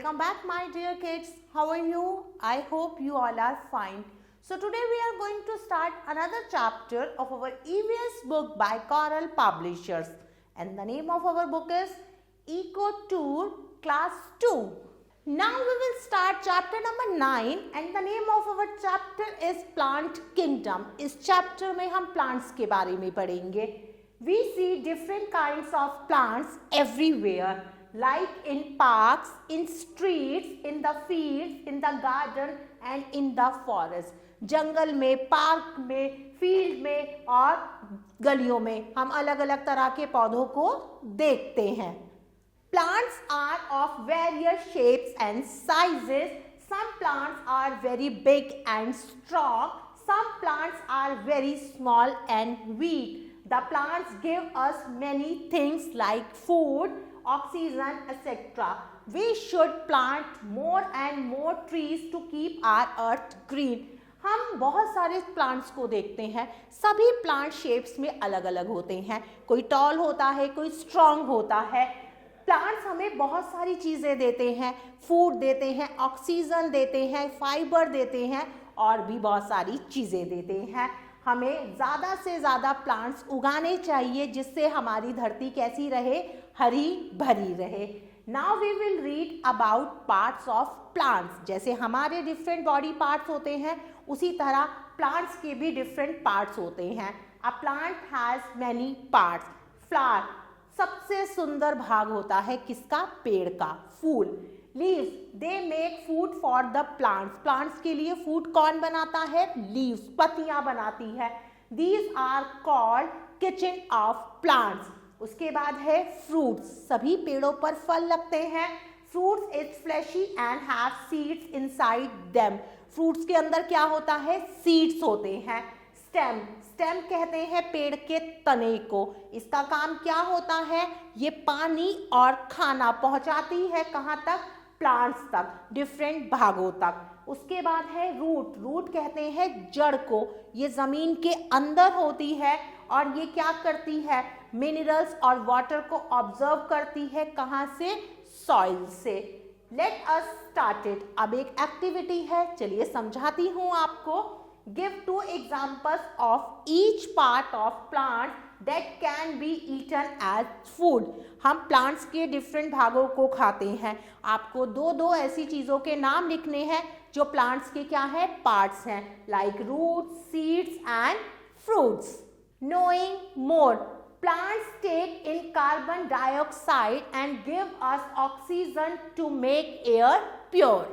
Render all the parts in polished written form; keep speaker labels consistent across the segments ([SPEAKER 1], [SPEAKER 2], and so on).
[SPEAKER 1] Welcome back, my dear kids. How are you? I hope you all are fine. So today we are going to start another chapter of our EVS book by Coral Publishers, and the name of our book is Eco Tour Class 2. Now we will start chapter number 9 and the name of our chapter is Plant Kingdom. इस chapter में हम plants के बारे में पढ़ेंगे. We see different kinds of plants everywhere, like in parks, in streets, in the fields, in the garden and in the forest. जंगल में, park में, field में और गलियों में हम अलग अलग तरह के पौधों को देखते हैं. Plants are of various shapes and sizes. Some plants are very big and strong. Some plants are very small and weak. The plants give us many things like food, oxygen, etc. We should plant more and more trees to keep our earth green. हम बहुत सारे plants को देखते हैं. सभी plant shapes में अलग अलग होते हैं. कोई टॉल होता है, कोई स्ट्रॉन्ग होता है. प्लांट्स हमें बहुत सारी चीज़ें देते हैं. फूड देते हैं, ऑक्सीजन देते हैं, फाइबर देते हैं और भी बहुत सारी चीज़ें देते हैं. हमें ज़्यादा से ज़्यादा प्लांट्स उगाने चाहिए जिससे हमारी धरती कैसी रहे, हरी भरी रहे. Now we will read about parts of plants. जैसे हमारे डिफरेंट बॉडी पार्ट्स होते हैं उसी तरह प्लांट्स के भी डिफरेंट पार्ट्स होते हैं. A plant has many parts. Flower सबसे सुंदर भाग होता है किसका? पेड़ का. फूल. Leaves they make food for the plants. Plants के लिए फूड कौन बनाता है? लीव्स, पत्तियां बनाती है. These are called kitchen of plants. उसके बाद है फ्रूट्स. सभी पेड़ों पर फल लगते हैं. Fruits is flashy and have seeds inside them. Fruits के अंदर क्या होता है? सीड्स होते हैं. स्टेम, स्टेम कहते हैं पेड़ के तने को. इसका काम क्या होता है? ये पानी और खाना पहुंचाती है कहाँ तक? प्लांट्स तक, डिफरेंट भागों तक. उसके बाद है रूट. रूट कहते हैं जड़ को. ये जमीन के अंदर होती है और ये क्या करती है? मिनरल्स और वाटर को ऑब्जर्व करती है. कहाँ से? सॉइल से. Let us start it. अब एक एक्टिविटी है, चलिए समझाती हूँ आपको. Give 2 examples of each part of plant that can be eaten as food. हम प्लांट्स के डिफरेंट भागों को खाते हैं. आपको दो ऐसी चीज़ों के नाम लिखने हैं जो प्लांट्स के क्या है? पार्ट्स हैं, like roots, seeds and fruits. Knowing more. Plants take in carbon dioxide and give us oxygen to make air pure.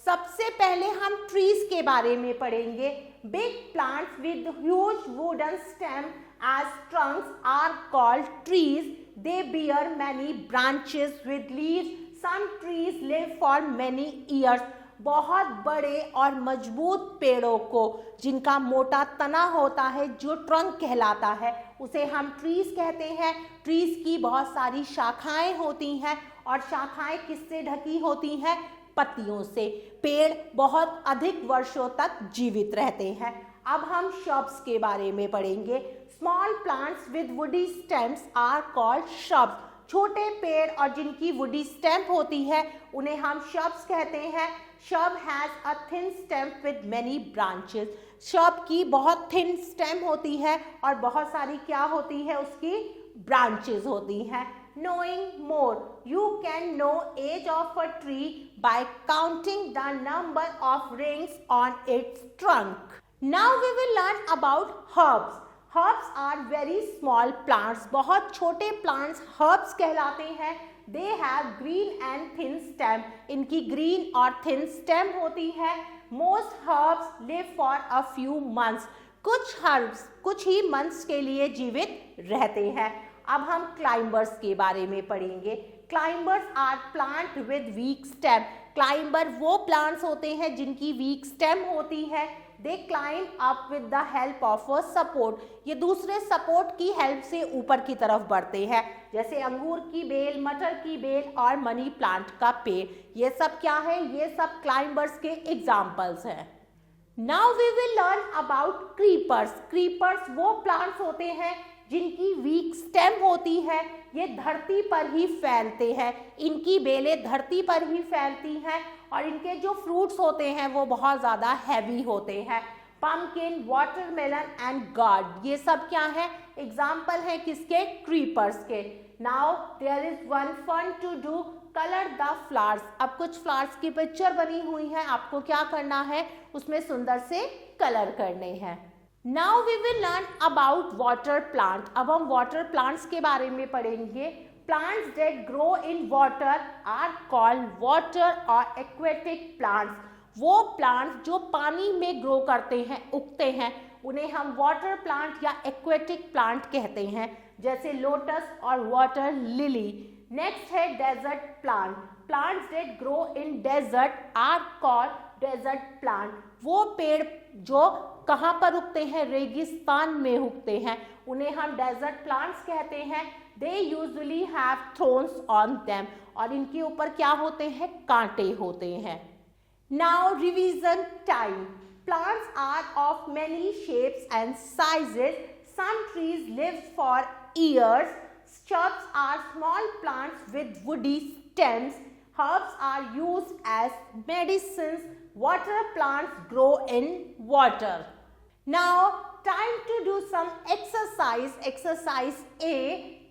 [SPEAKER 1] सबसे पहले हम ट्रीज के बारे में पढ़ेंगे. Big plants with huge wooden stem as trunks are called trees. They bear many branches with leaves. Some trees live for many years. बहुत बड़े और मजबूत पेड़ों को जिनका मोटा तना होता है, जो ट्रंक कहलाता है, उसे हम ट्रीज कहते हैं. ट्रीज की बहुत सारी शाखाएं होती हैं और शाखाएं किससे ढकी होती हैं? पत्तियों से. पेड़ बहुत अधिक वर्षों तक जीवित रहते हैं. अब हम श्रब्स के बारे में पढ़ेंगे. Small plants with woody stems are called shrubs. छोटे पेड़ और जिनकी वुडी स्टेम होती है उन्हें हम श्रब्स कहते हैं. Shrub has a thin stem with many branches. Shrub की बहुत थिन स्टेम होती है और बहुत सारी क्या होती है? उसकी ब्रांचेस होती हैं. Knowing more. You can know age of a tree by counting the number of rings on its trunk. Now we will learn about herbs. Herbs are very small plants. बहुत छोटे plants herbs कहलाते हैं. They have green and thin stem. इनकी green और thin stem होती है. Most herbs live for a few months. कुछ herbs कुछ ही months के लिए जीवित रहते हैं. अब हम क्लाइंबर्स के बारे में पढ़ेंगे. Climbers are plant with weak stem. Climber वो प्लांट्स होते हैं जिनकी वीक स्टेम होती है. They climb up with the help of a support. ये दूसरे सपोर्ट की हेल्प से ऊपर की तरफ बढ़ते हैं. जैसे अंगूर की बेल, मटर की बेल और मनी प्लांट का पेड़. ये सब क्या है? ये सब क्लाइंबर्स के एग्जाम्पल्स हैं. Now we will learn about creepers. Creepers वो प्लांट्स होते हैं जिनकी वीक स्टेम होती है, ये धरती पर ही फैलते हैं, इनकी बेलें धरती पर ही फैलती हैं और इनके जो फ्रूट्स होते हैं वो बहुत ज़्यादा हैवी होते हैं। पम्पकिन, वाटरमेलन एंड गार्ड, ये सब क्या है, एग्जाम्पल है किसके, क्रीपर्स के। Now there is one fun to do, colour the flowers. अब कुछ फ्लावर्स की पिक्चर बनी हुई है, आपको क्या करना है, उसमें सुंदर से कलर करने हैं। Now we will learn about water plant. अब हम वाटर प्लांट्स के बारे में पढ़ेंगे। Plants that grow in water are called water और एक्वेटिक प्लांट्स। वो प्लांट्स जो पानी में ग्रो करते हैं, उगते हैं, उन्हें हम वाटर प्लांट या एक्वेटिक प्लांट कहते हैं, जैसे लोटस और वाटर लिली। नेक्स्ट है desert plant. Plants that grow in desert are called desert plant. वो पेड़ जो कहाँ पर उगते हैं, रेगिस्तान में उगते हैं, उन्हें हम डेजर्ट प्लांट्स कहते हैं। They usually have thorns on them, और इनके ऊपर क्या होते हैं, कांटे होते हैं। Now revision time. Plants are of many shapes and sizes. Some trees live for years. Shrubs are small plants with woody stems. Herbs are used as medicines. Water plants grow in water. Now, time to do some exercise. Exercise A.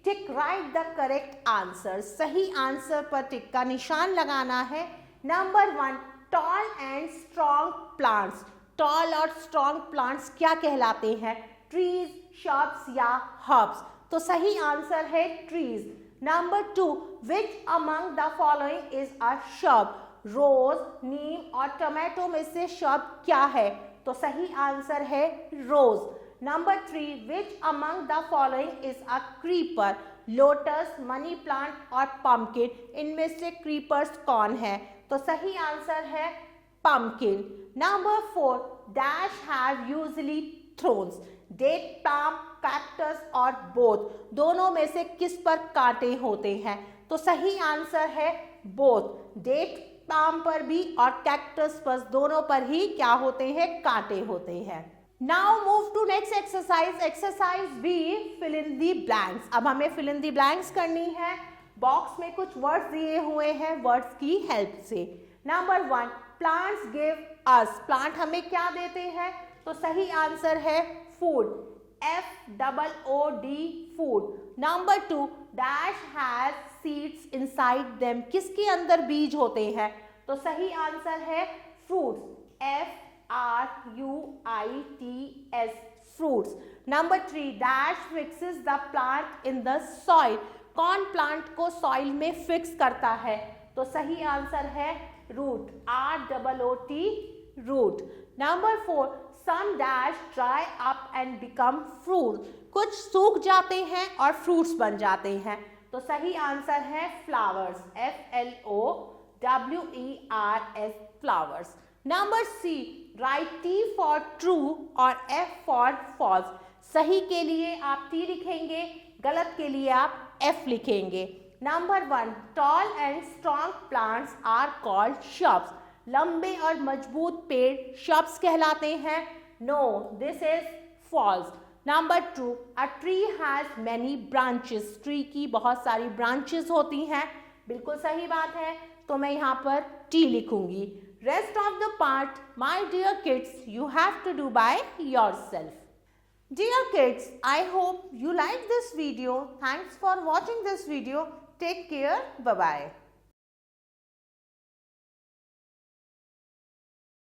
[SPEAKER 1] Tick, write the correct answer. सही answer पर टिक का निशान लगाना है। Number 1, tall and strong plants. Tall और strong plants क्या कहलाते हैं, trees, shrubs या herbs। तो सही आंसर है trees. Number 2, which among the following is a shrub? रोज, नीम और टोमेटो में से shrub क्या है? तो सही आंसर है rose. Number 3, which among the following is a creeper? Lotus, money plant और पम्पकिन, इनमें से क्रीपर्स कौन है? तो सही आंसर है pumpkin. Number 4, dash have usually thorns? Date, palm, cactus और बोथ, दोनों में से किस पर कांटे होते हैं? तो सही आंसर है बोथ। डेट, पाम पर भी और कैक्टस पर, दोनों पर ही क्या होते हैं, कांटे होते हैं। Now move to next exercise. Exercise B, fill in the blanks. अब हमें फिल इन दी ब्लैंक्स करनी है। बॉक्स में कुछ वर्ड्स दिए हुए हैं, वर्ड्स की हेल्प से। Number 1, plants give us. Plant हमें क्या देते हैं? तो सही आंसर है food, FOOD, food. Number 2, dash has seeds inside them. किसके अंदर बीज होते हैं? तो सही आंसर है fruits, FRUITS, fruits. Number 3, dash fixes the plant in the soil. कौन प्लांट को सॉइल में फिक्स करता है? तो सही आंसर है root, ROOT, root. Number 4, some dash dry up and become fruit. कुछ सूख जाते हैं और फ्रूट्स बन जाते हैं। तो सही आंसर है flowers, FLOWERS, flowers. Number C, write T for true और F for false. सही के लिए आप T लिखेंगे, गलत के लिए आप F लिखेंगे। Number 1, tall and strong plants are called shrubs. लंबे और मजबूत पेड़ shrubs कहलाते हैं। No, this is false. Number 2, a tree has many branches. Tree की बहुत सारी branches होती हैं, बिल्कुल सही बात है, तो मैं यहाँ पर T लिखूंगी। Rest of the part, my dear kids, you have to do by yourself. Dear kids, I hope you like this video. Thanks for watching this video. Take care. Bye-bye.